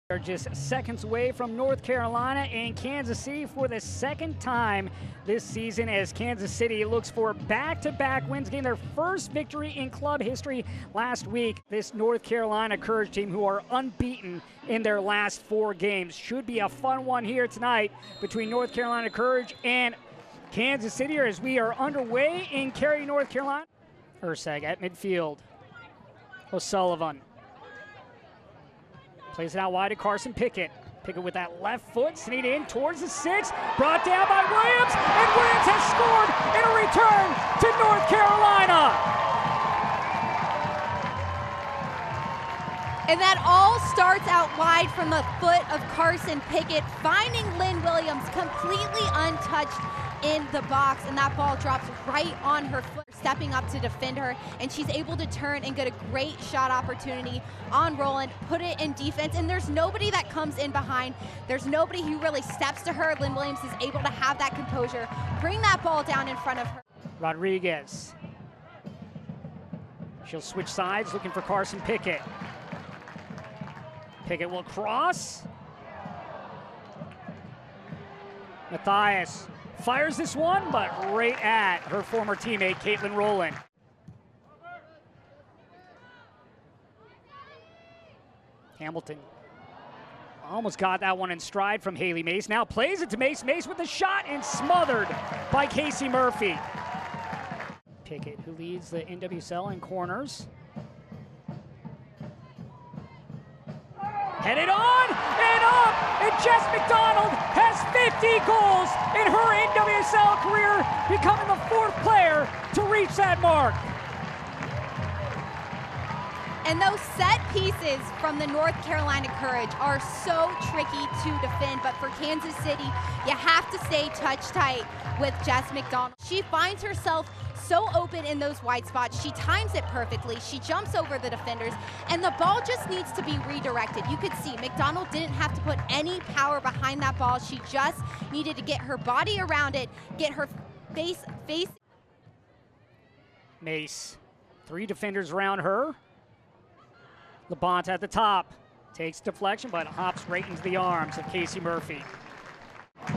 They're just seconds away from North Carolina and Kansas City for the second time this season as Kansas City looks for back-to-back wins, getting their first victory in club history last week. This North Carolina Courage team, who are unbeaten in their last 4 games, should be a fun one here tonight between North Carolina Courage and Kansas City as we are underway in Cary, North Carolina. Urseg at midfield. O'Sullivan plays it out wide to Carson Pickett. Pickett with that left foot, sneaked in towards the 6, brought down by Williams, and Williams has scored in a return to North Carolina. And that all starts out wide from the foot of Carson Pickett, finding Lynn Williams completely untouched in the box, and that ball drops right on her foot, stepping up to defend her, and she's able to turn and get a great shot opportunity on Roland, put it in defense, and there's nobody that comes in behind. There's nobody who really steps to her. Lynn Williams is able to have that composure, bring that ball down in front of her. Rodriguez. She'll switch sides, looking for Carson Pickett. Pickett will cross. Matthias fires this one, but right at her former teammate, Caitlin Rowland. Hamilton almost got that one in stride from Haley Mace. Now plays it to Mace. Mace with the shot and smothered by Casey Murphy. Pickett, who leads the NWSL in corners. Headed on and up, and Jess McDonald has 50 goals in her NWSL career, becoming the 4th player to reach that mark. And those set pieces from the North Carolina Courage are so tricky to defend, but for Kansas City, you have to stay touch tight with Jess McDonald. She finds herself so open in those wide spots. She times it perfectly. She jumps over the defenders, and the ball just needs to be redirected. You could see McDonald didn't have to put any power behind that ball. She just needed to get her body around it, get her face. Mace, 3 defenders around her. Labonte at the top, takes deflection, but hops right into the arms of Casey Murphy.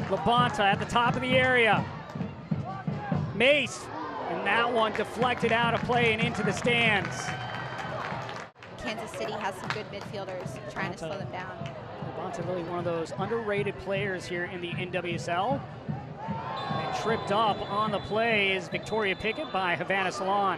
Labonte at the top of the area. Mace, and that one deflected out of play and into the stands. Kansas City has some good midfielders trying to slow them down. Labonte really one of those underrated players here in the NWSL. And tripped up on the play is Victoria Pickett by Havana Salon.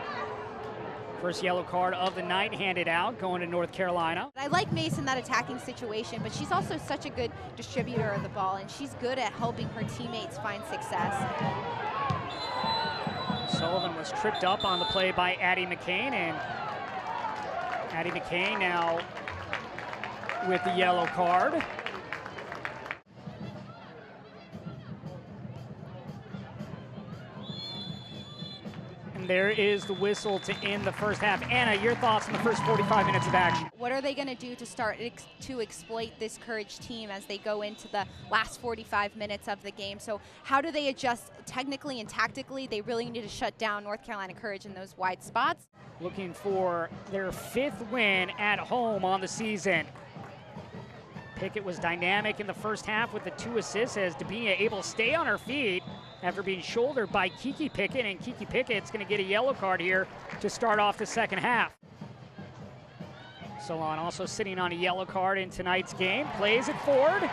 First yellow card of the night handed out, going to North Carolina. I like Mace in that attacking situation, but she's also such a good distributor of the ball, and she's good at helping her teammates find success. Sullivan was tripped up on the play by Addie McCain, and Addie McCain now with the yellow card. There is the whistle to end the first half. Anna, your thoughts on the first 45 minutes of action? What are they going to do to start to exploit this Courage team as they go into the last 45 minutes of the game? So how do they adjust technically and tactically? They really need to shut down North Carolina Courage in those wide spots. Looking for their 5th win at home on the season. Pickett was dynamic in the first half with the 2 assists as Dabinia able to stay on her feet after being shouldered by Kiki Pickett, and Kiki Pickett's going to get a yellow card here to start off the second half. Solon also sitting on a yellow card in tonight's game, plays it forward.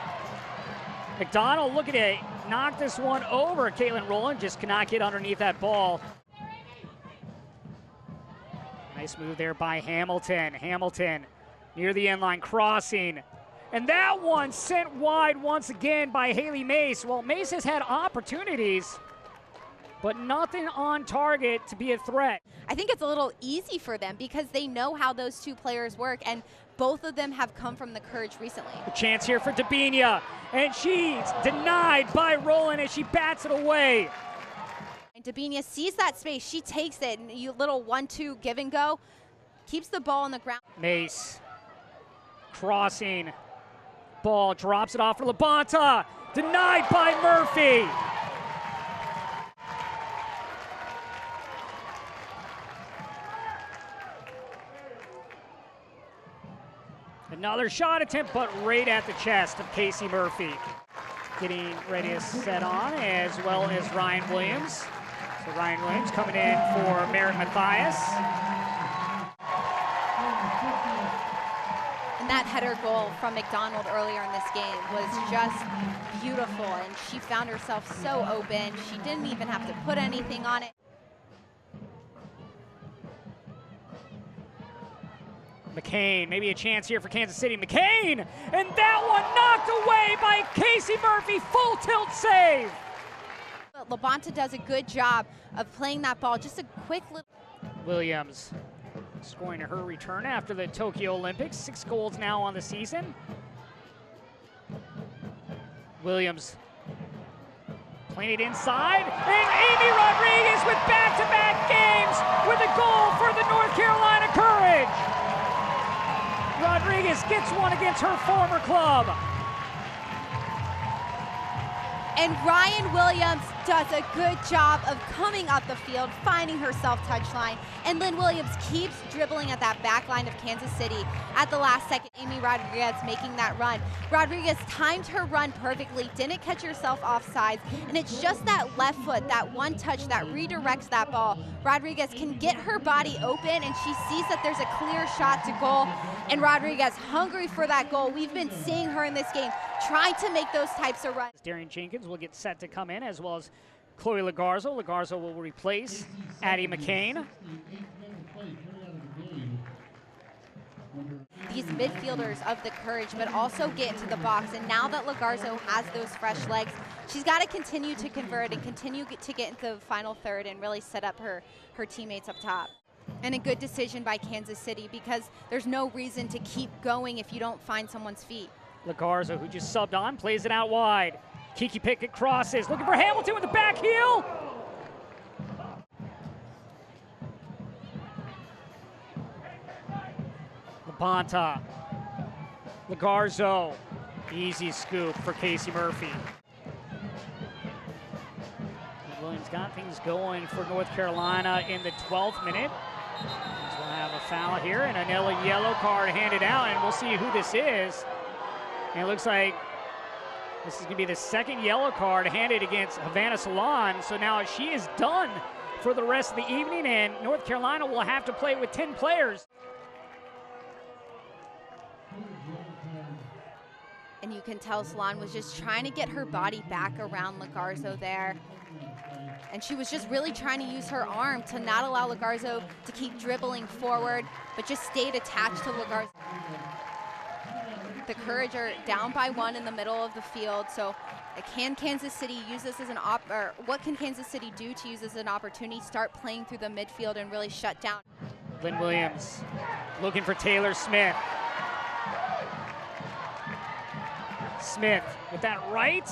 McDonald looking to knock this one over. Caitlin Rowland just cannot get underneath that ball. Nice move there by Hamilton. Hamilton near the end line, crossing. And that one sent wide once again by Haley Mace. Well, Mace has had opportunities, but nothing on target to be a threat. I think it's a little easy for them because they know how those 2 players work, and both of them have come from the Courage recently. A chance here for Dabinia, and she's denied by Rowland as she bats it away. And Dabinia sees that space. She takes it, and you little 1-2 give and go, keeps the ball on the ground. Mace crossing. Ball drops it off for Labonte. Denied by Murphy. Another shot attempt, but right at the chest of Casey Murphy. Getting ready to set on, as well as Ryan Williams. So Ryan Williams coming in for Merritt Mathias. And that header goal from McDonald earlier in this game was just beautiful, and she found herself so open. She didn't even have to put anything on it. McCain, maybe a chance here for Kansas City. McCain, and that one knocked away by Casey Murphy. Full tilt save. Labonta does a good job of playing that ball. Just a quick little. Williams scoring her return after the Tokyo Olympics. 6 goals now on the season. Williams playing it inside, and Amy Rodriguez with back-to-back games with a goal for the North Carolina Courage. Rodriguez gets one against her former club. And Ryan Williams does a good job of coming up the field, finding herself touchline. And Lynn Williams keeps dribbling at that back line of Kansas City. At the last second, Amy Rodriguez making that run. Rodriguez timed her run perfectly, didn't catch herself offsides, and it's just that left foot, that one touch that redirects that ball. Rodriguez can get her body open, and she sees that there's a clear shot to goal. And Rodriguez hungry for that goal. We've been seeing her in this game trying to make those types of runs. Darian Jenkins will get set to come in, as well as Chloe Lagarzo. Lagarzo will replace Addie McCain. These midfielders of the Courage, but also get into the box. And now that Lagarzo has those fresh legs, she's got to continue to convert and continue to get into the final third and really set up her teammates up top. And a good decision by Kansas City, because there's no reason to keep going if you don't find someone's feet. Lagarzo, who just subbed on, plays it out wide. Kiki Pickett crosses, looking for Hamilton with the back heel. Labonta. Lagarzo. Easy scoop for Casey Murphy. Williams got things going for North Carolina in the 12th minute. We'll have a foul here and another yellow card handed out, and we'll see who this is. And it looks like this is going to be the second yellow card handed against Havana Salon. So now she is done for the rest of the evening, and North Carolina will have to play with 10 players. And you can tell Salon was just trying to get her body back around Lagarzo there. And she was just really trying to use her arm to not allow Lagarzo to keep dribbling forward, but just stayed attached to Lagarzo. The Courage are down by 1 in the middle of the field, so can Kansas City use this as an what can Kansas City do to use this as an opportunity, start playing through the midfield and really shut down? Lynn Williams looking for Taylor Smith. Smith with that right.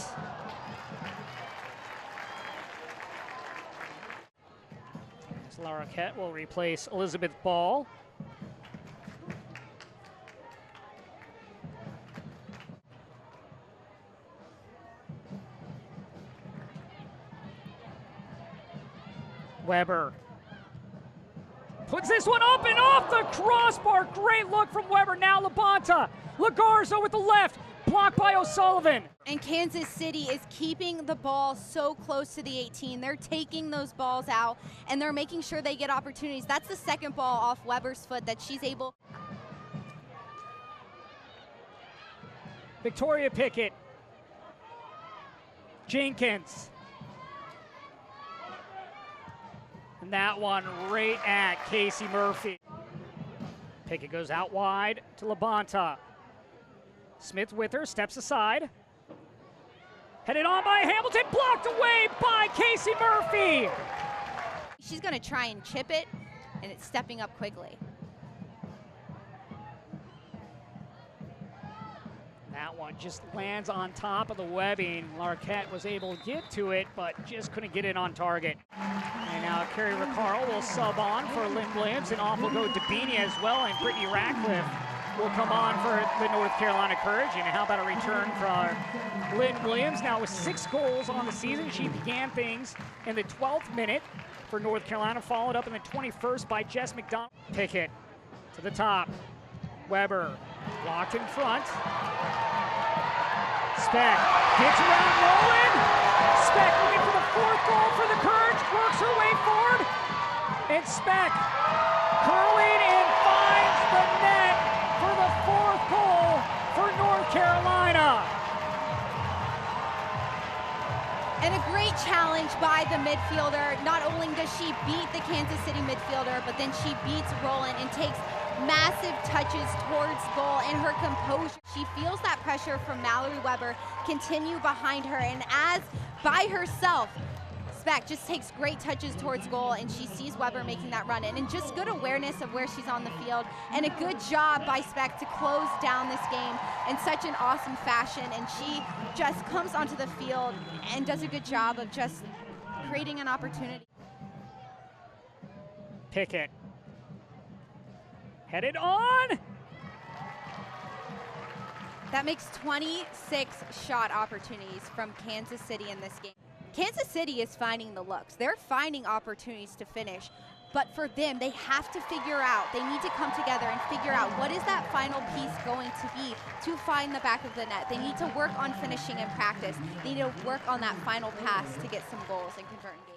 Lara Kett will replace Elizabeth Ball. Weber puts this one up and off the crossbar. Great look from Weber. Now Labonta. Lagarzo with the left. Blocked by O'Sullivan. And Kansas City is keeping the ball so close to the 18. They're taking those balls out, and they're making sure they get opportunities. That's the second ball off Weber's foot that she's able. Victoria Pickett. Jenkins. And that one right at Casey Murphy. Pickett goes out wide to Labonta. Smith with her, steps aside. Headed on by Hamilton, blocked away by Casey Murphy. She's going to try and chip it, and it's stepping up quickly. That one just lands on top of the webbing. Larquette was able to get to it, but just couldn't get it on target. And now Carrie Ricardo will sub on for Lynn Williams, and off will go Dabini as well, and Brittany Ratcliffe will come on for the North Carolina Courage. And how about a return for Lynn Williams? Now with 6 goals on the season, she began things in the 12th minute for North Carolina, followed up in the 21st by Jess McDonald. Pickett to the top. Weber Blocked in front. Speck gets around Nolan. Speck looking for the fourth goal for the Courage. Works her way forward. And Speck curling and finds the net for the fourth goal for North Carolina. And a great challenge by the midfielder. Not only does she beat the Kansas City midfielder, but then she beats Roland and takes massive touches towards goal, and her composure. She feels that pressure from Mallory Weber continue behind her, and as by herself, Speck just takes great touches towards goal, and she sees Weber making that run in, and just good awareness of where she's on the field, and a good job by Speck to close down this game in such an awesome fashion. And she just comes onto the field and does a good job of just creating an opportunity. Pickett headed on. That makes 26 shot opportunities from Kansas City in this game. Kansas City is finding the looks. They're finding opportunities to finish, but for them, they have to figure out, they need to come together and figure out what is that final piece going to be to find the back of the net. They need to work on finishing in practice. They need to work on that final pass to get some goals and convert in games.